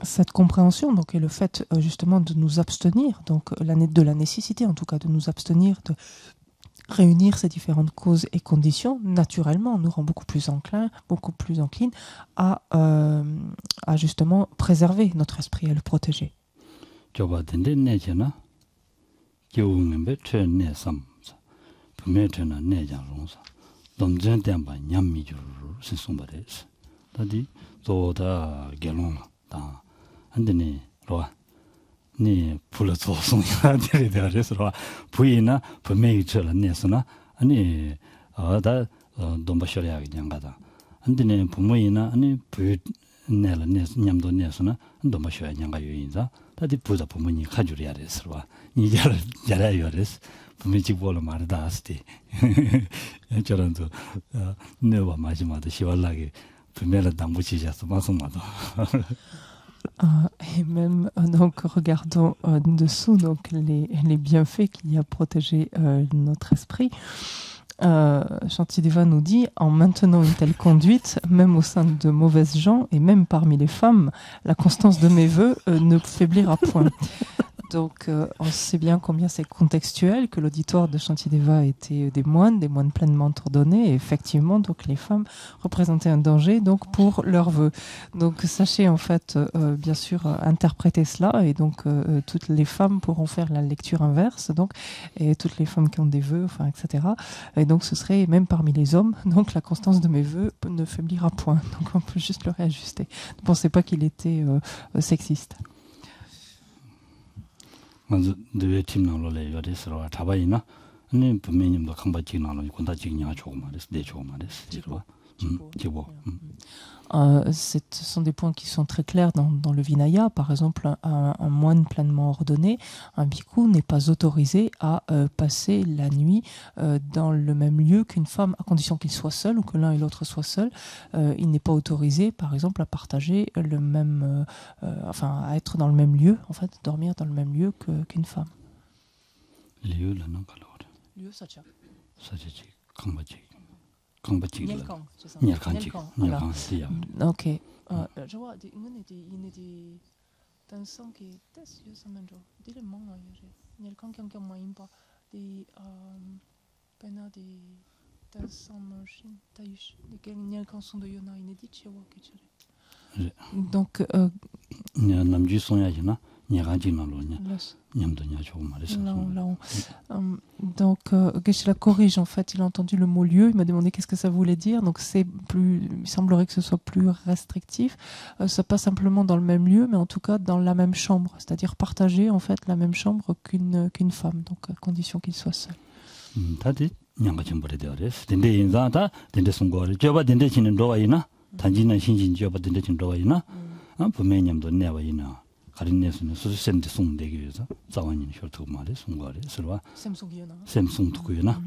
Cette compréhension donc, est le fait justement de nous abstenir, donc de la nécessité en tout cas de nous abstenir de réunir ces différentes causes et conditions, naturellement, nous rend beaucoup plus enclins à justement préserver notre esprit et à le protéger. 네 불러서 송이한테 대해서 부인나 분명히 저랬네서나 아니 다 돈바셔야 그냥 가다 안데네 부모이나 아니 부내라 냠도 내서나 돈바셔야 그냥 가 요인자 다디 부자 부모님 가주려야 돼서 니 잘해요 그래서 분명히 보러 말다 하스티 저런도 내가 마지막에 시원하게 분명히 담부치셔서 마송마도 Et même, donc, regardons dessous donc, les bienfaits qu'il y a à protéger notre esprit. Shantideva nous dit, en maintenant une telle conduite, même au sein de mauvaises gens et même parmi les femmes, la constance de mes vœux ne faiblira point. Donc, on sait bien combien c'est contextuel, que l'auditoire de Shantideva était des moines pleinement ordonnés, et effectivement, donc les femmes représentaient un danger donc pour leurs vœux. Donc, sachez en fait, bien sûr, interpréter cela, et donc toutes les femmes pourront faire la lecture inverse, donc, et toutes les femmes qui ont des vœux, enfin, etc. Et donc, ce serait même parmi les hommes, donc la constance de mes vœux ne faiblira point. Donc, on peut juste le réajuster. Ne pensez pas qu'il était sexiste. 먼저 내 팀나로래 요래서 잡아이나 아니 분명히도 강바지나로 군다 지기냐 조금 말했어 내 조금 말했어 지고 Ce sont des points qui sont très clairs dans le Vinaya. Par exemple, un moine pleinement ordonné, un bhikkhu, n'est pas autorisé à passer la nuit dans le même lieu qu'une femme, à condition qu'il soit seul ou que l'un et l'autre soient seuls. Il n'est pas autorisé, par exemple, à partager le même, enfin, à être dans le même lieu, en fait, dormir dans le même lieu qu'une femme. Lieu, là, non, lieu, sacha. Sachachi, 강바지. 강바지. Nyelkang, c'est ça. Nyelkang. Ok. Je vois, il y a des dansants qui étaient sur ce moment. Des éléments, Nyelkang qui ont moins pas des pena des dansants machines, taïch, lesquels Nyelkang sont de Yona inédit chez Waketchere. Donc, 남주 송야지나 냐간지나로냐 냠도냐 조금 말했어. Donc Geshe-la corrige en fait, il a entendu le mot lieu, il m'a demandé qu'est-ce que ça voulait dire, donc c'est plus, il semblerait que ce soit plus restrictif, c'est pas simplement dans le même lieu, mais en tout cas dans la même chambre, c'est-à-dire partager en fait la même chambre qu'une femme, donc à condition qu'il soit seul. 다들 냥가좀 버려 되어res. 근데 인자다 근데 송거를 저봐 근데 지는 로와이나 단지는 신진 저봐 근데 지는 로와이나 분명히 냠도 내와이나 가린내서는 수수샘도 송되기 위해서 자원인 쇼트 말에 송거를 서로 샘송 두고요나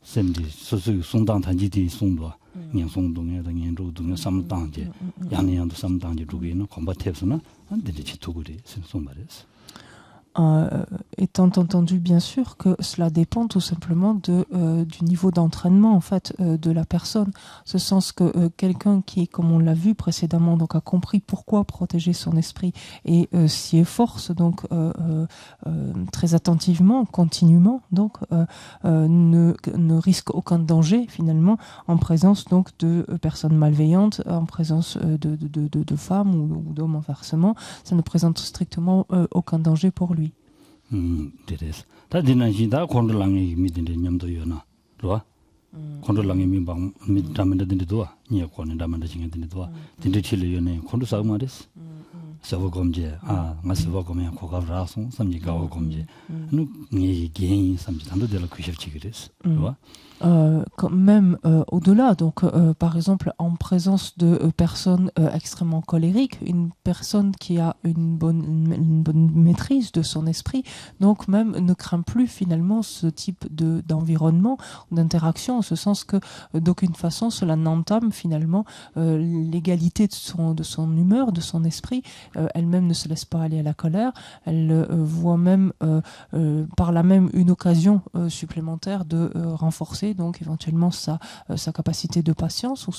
샘디 수수 송당 단지디 송도 년송동에 년로동에 삼당제 양년도 삼당제 두고는 컴바테스나 근데 지투고리 샘송 말에서 étant entendu bien sûr que cela dépend tout simplement du niveau d'entraînement en fait de la personne, ce sens que quelqu'un qui, comme on l'a vu précédemment, donc a compris pourquoi protéger son esprit et s'y efforce donc très attentivement, continuellement, donc ne risque aucun danger finalement en présence donc de personnes malveillantes, en présence de femmes ou d'hommes inversement, ça ne présente strictement aucun danger pour lui. 데레스 다디나지다 콘돌랑이 미딘데 냠도요나 로아 콘돌랑이 미방 미담인데도 니에 콘에 담인데 징인데도 딘데치르요네 콘도사고 말레스 서버검제 마스버검에 고가라송 삼지가고 검제 니 개인 삼지 단도들 쿠셔치 그레스 로아 même au-delà, donc par exemple en présence de personnes extrêmement colériques, une personne qui a une bonne maîtrise de son esprit, donc même ne craint plus finalement ce type d'environnement, d'interaction, en ce sens que d'aucune façon cela n'entame finalement l'égalité de son humeur, de son esprit. Elle-même ne se laisse pas aller à la colère, elle voit même par là même une occasion supplémentaire de renforcer donc éventuellement sa capacité de patience ou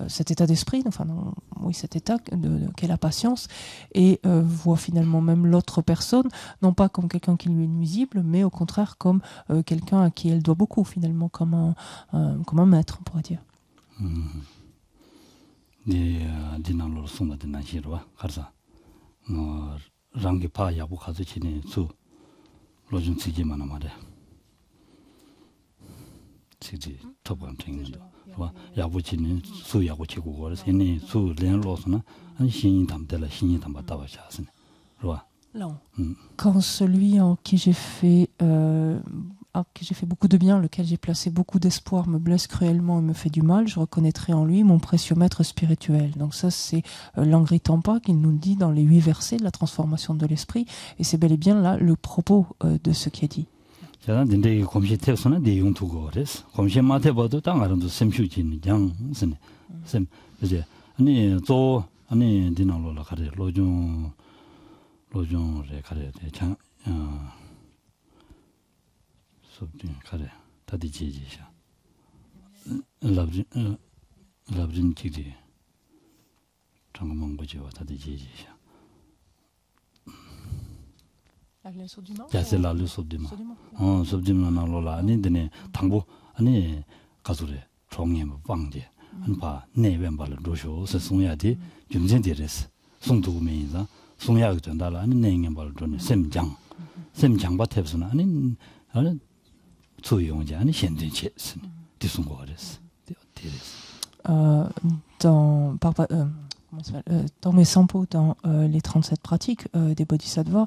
cet état d'esprit, enfin oui cet état qu'est la patience, et voit finalement même l'autre personne non pas comme quelqu'un qui lui est nuisible, mais au contraire comme quelqu'un à qui elle doit beaucoup finalement, comme un maître on pourrait dire. 디나로 송가든 나시로와 가르사 랑게 파 야부 가서 지내 수 로준 지기만 말해 지지 토반 챙는다 와 야부 지는 수 야부 지고 거서 얘네 수 렌로스나 한 신이 담들라 신이 담았다 와샤스네 로와 quand celui en qui j'ai fait beaucoup de bien, lequel j'ai placé beaucoup d'espoir, me blesse cruellement et me fait du mal, je reconnaîtrai en lui mon précieux maître spirituel. Donc ça, c'est Langri Tampa qui nous le dit dans les 8 versets de la transformation de l'esprit, et c'est bel et bien là le propos de ce qui est dit. 제가 근데 검시 태우서는 내용 두고 그랬어. 검시 마태 봐도 땅아름도 샘슈진 장스네. 샘 이제 아니 또 아니 디나로라 가래 로종에 가래 장 sobdin kare tadi jeejisha labrin chigdi changmang gojewa tadi jeejisha 야세 라르 sobdima sobdima 나로라 아니 드네 당부 아니 가수래 종에 뭐 방제 한바 내변발을 로쇼 송야디 준전데레스 송도구메이자 송야가 된다라 아니 내행발을 존 샘장 샘장바텝스나 아니 소용자 아니 현대체스 디송고레스 dans mes sampos, dans les 37 pratiques des bodhisattvas,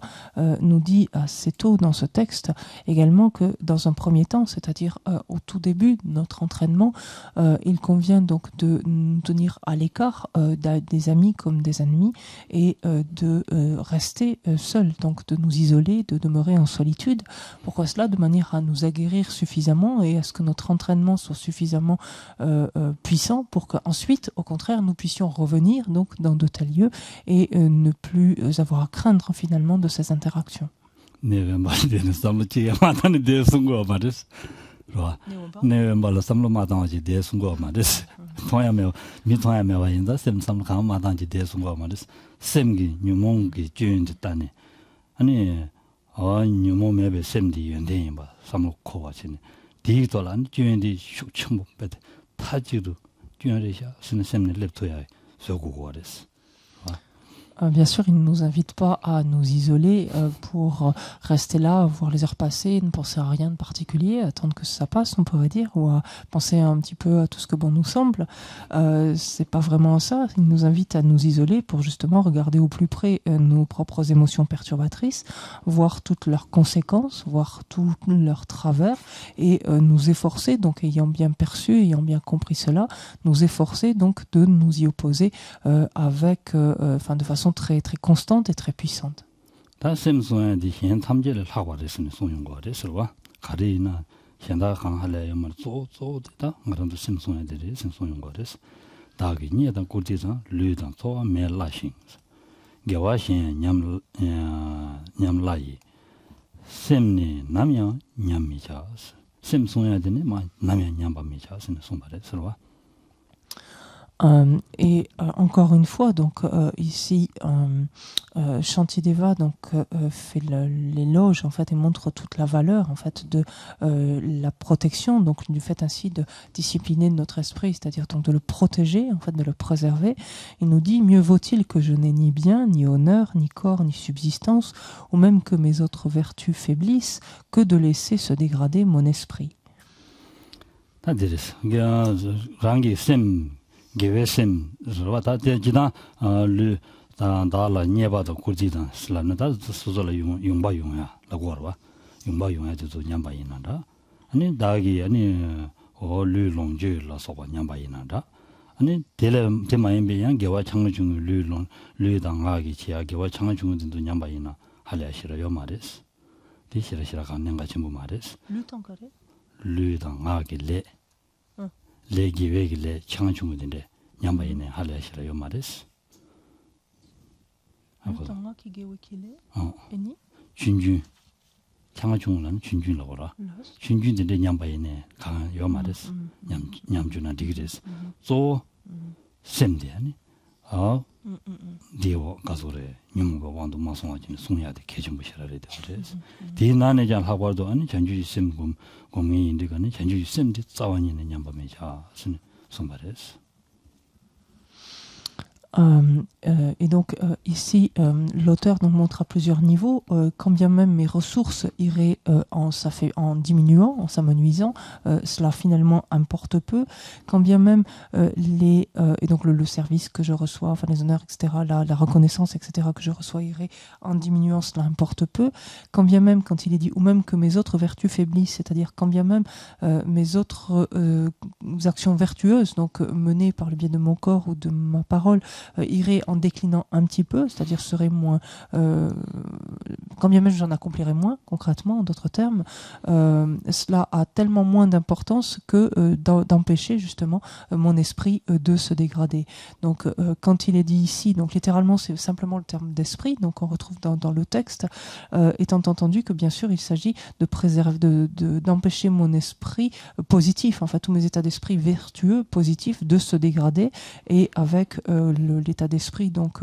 nous dit assez tôt dans ce texte également que dans un premier temps, c'est-à-dire au tout début de notre entraînement, il convient donc de nous tenir à l'écart des amis comme des ennemis et de rester seuls, donc de nous isoler, de demeurer en solitude. Pourquoi cela? De manière à nous aguerrir suffisamment et à ce que notre entraînement soit suffisamment puissant pour qu'ensuite, au contraire, nous puissions revenir donc dans de tels lieux et ne plus avoir à craindre finalement de ces interactions. Bien sûr, il ne nous invite pas à nous isoler pour rester là, voir les heures passer, ne penser à rien de particulier, attendre que ça passe, on pourrait dire, ou à penser un petit peu à tout ce que bon nous semble. C'est pas vraiment ça. Il nous invite à nous isoler pour justement regarder au plus près nos propres émotions perturbatrices, voir toutes leurs conséquences, voir tous leurs travers et nous efforcer, donc ayant bien perçu, ayant bien compris cela, nous efforcer donc de nous y opposer avec, de façon très très constante et très puissante. Et encore une fois, donc ici, Shantideva donc fait l'éloge en fait et montre toute la valeur en fait de la protection, donc du fait ainsi de discipliner notre esprit, c'est-à-dire donc de le protéger en fait, de le préserver. Il nous dit: mieux vaut-il que je n'ai ni bien, ni honneur, ni corps, ni subsistance, ou même que mes autres vertus faiblissent, que de laisser se dégrader mon esprit. Gewesen rwata de jida lu da la nyeba da kurji da slana da suzola yungba yungya la gorwa yungba yungya de zo nyamba yinanda ani dagi ani o lu longje la soba nyamba yinanda ani tele temayembe yang gewa changlu jung lu dangagi chia gewa changlu jung de nyamba yina halashira yo mares de shira ganen ga chimbu mares lu tangare lu dangagi le 레기웨기레 창중인데 냠바이네 할래시라 요 말이스. 아무튼 기게웨킬레. 아니? 준준 창중은 준준라고라. 준준인데 냠바이네 강요 말이스. 냠주나 디그레스. 또 셈데 아니. 디오 가소레 님과 완도 마송하지는 송야데 개정부시라래 그래서 디나네장 하고도 아니 전주지 셈금 공민인데가는 전주지 셈데 자원이는 냠바메자 순 손바레스. Et donc ici l'auteur nous montre à plusieurs niveaux quand bien même mes ressources iraient en diminuant, en s'amenuisant, cela finalement importe peu, quand bien même et donc le service que je reçois, enfin les honneurs, etc., la reconnaissance, etc., que je reçois irait en diminuant, cela importe peu, quand bien même, quand il est dit, ou même que mes autres vertus faiblissent, c'est-à-dire quand bien même mes autres actions vertueuses, donc menées par le biais de mon corps ou de ma parole, irait en déclinant un petit peu, c'est-à-dire serait moins, quand bien même j'en accomplirais moins, concrètement, en d'autres termes, cela a tellement moins d'importance que d'empêcher justement mon esprit de se dégrader. Donc quand il est dit ici, donc littéralement c'est simplement le terme d'esprit, donc on retrouve dans le texte, étant entendu que bien sûr il s'agit de préserver, d'empêcher mon esprit positif, en fait tous mes états d'esprit vertueux, positifs, de se dégrader, et avec l'état d'esprit donc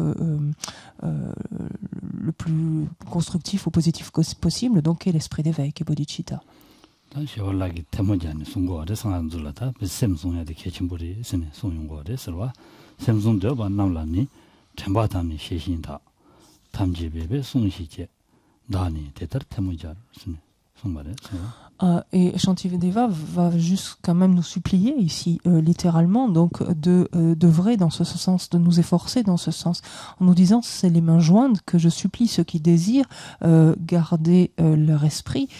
le plus constructif ou positif possible, donc est l'esprit d'éveil, qui est bodhicitta. 시월라기 태모자니 송고데 상한줄라다 셈송야데 개침부리 스네 송용고데 설와 셈송도 반남라니 템바다니 시신다 탐지베베 송시제 나니 대터 태모자 스네 송말에 Et Shantivedeva va juste quand même nous supplier ici, littéralement, donc d'œuvrer dans ce sens, de nous efforcer dans ce sens, en nous disant c'est les mains jointes que je supplie ceux qui désirent garder leur esprit,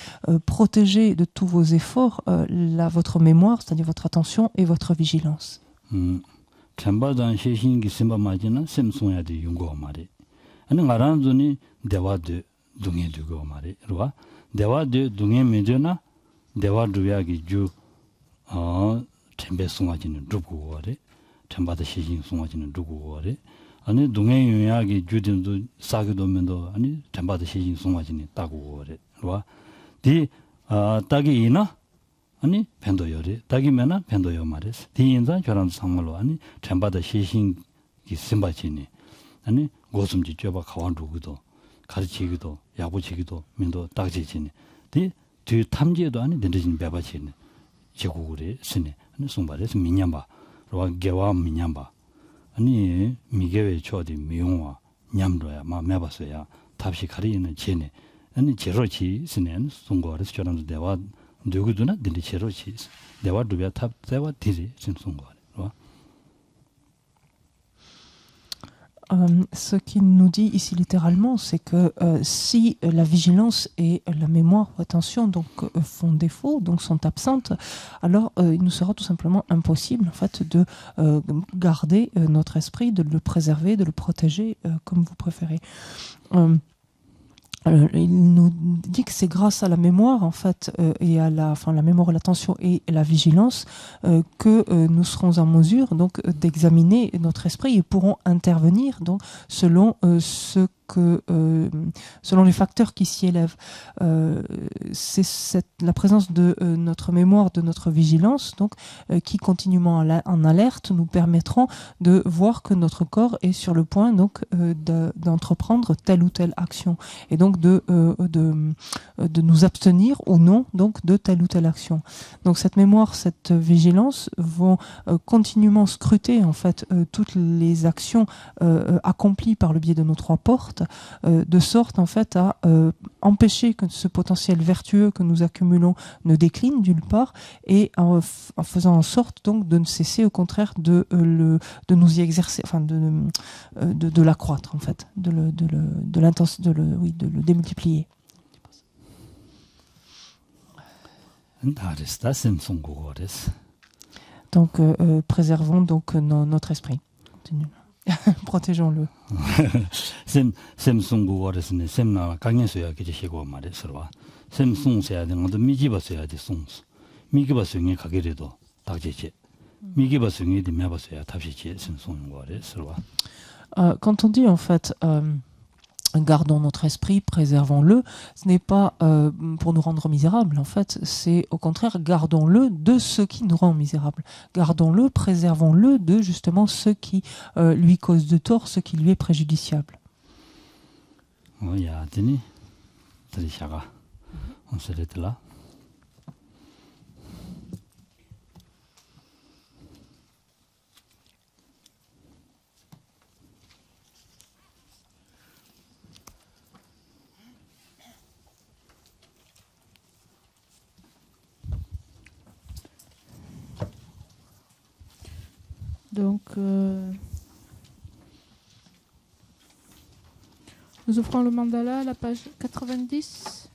protéger de tous vos efforts votre mémoire, c'est-à-dire votre attention et votre vigilance. 템바단 시신기 심바마지나 셈송야데 용고 말에 아니 가란존이 대화데 동에 두고 말에 로와 대화데 동에 메잖아 대화루야기 주 템베 송아지는 누구 거래 템바다 시신 송아지는 누구 거래 아니 동해 요야기 주든도 싸기도 면도 아니 템바다 시신 송아지는 따고 거래 와 디 따기 이나 아니 펜도요리 따기면은 펜도요 말이스 디 인자 저런 상말로 아니 템바다 시신 기 심바지니 아니 고슴지 쪄봐 가wan 두기도 가르치기도 야부치기도 면도 딱지지니 디 뒤 탐지에도 아니 내려진 배바치는 제국으로 쓰네 아니 송발에서 미냠바 로와 개와 미냠바 아니 미개외 초디 미용와 냠로야 마 매바서야 탑시 가리는 제네 아니 제로치 쓰네 송거에서 저런 대화 누구도나 늘 제로치 대화 두비야 탑 대화 디리 송거 로와 Ce qu'il nous dit ici littéralement, c'est que si la vigilance et la mémoire ou attention donc font défaut, donc sont absentes, alors il nous sera tout simplement impossible en fait de garder notre esprit, de le préserver, de le protéger comme vous préférez. Il nous dit que c'est grâce à la mémoire en fait et à la mémoire, l'attention et la vigilance que nous serons en mesure donc d'examiner notre esprit et pourrons intervenir donc selon selon les facteurs qui s'y élèvent. C'est la présence de notre mémoire, de notre vigilance, donc qui continuellement en alerte nous permettront de voir que notre corps est sur le point donc d'entreprendre telle ou telle action et donc de nous abstenir ou non donc de telle ou telle action. Donc cette mémoire, cette vigilance vont continuellement scruter en fait toutes les actions accomplies par le biais de nos trois portes, de sorte en fait à empêcher que ce potentiel vertueux que nous accumulons ne décline d'une part, et en faisant en sorte donc de ne cesser au contraire de nous y exercer, enfin de l'accroître en fait, de le démultiplier. Donc préservons donc notre esprit. Protégeons-le. Quand on dit en fait gardons notre esprit, préservons-le, ce n'est pas pour nous rendre misérables, en fait, c'est au contraire, gardons-le de ce qui nous rend misérables. Gardons-le, préservons-le de justement ce qui lui cause de tort, ce qui lui est préjudiciable. On s'arrête là. Donc, nous ouvrons le mandala à la page 90.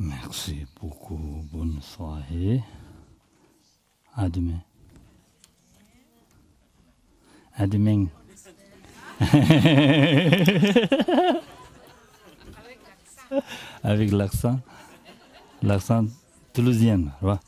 Merci beaucoup. Bonne soirée. À demain. À demain. Avec l'accent. L'accent toulousien, tu vois.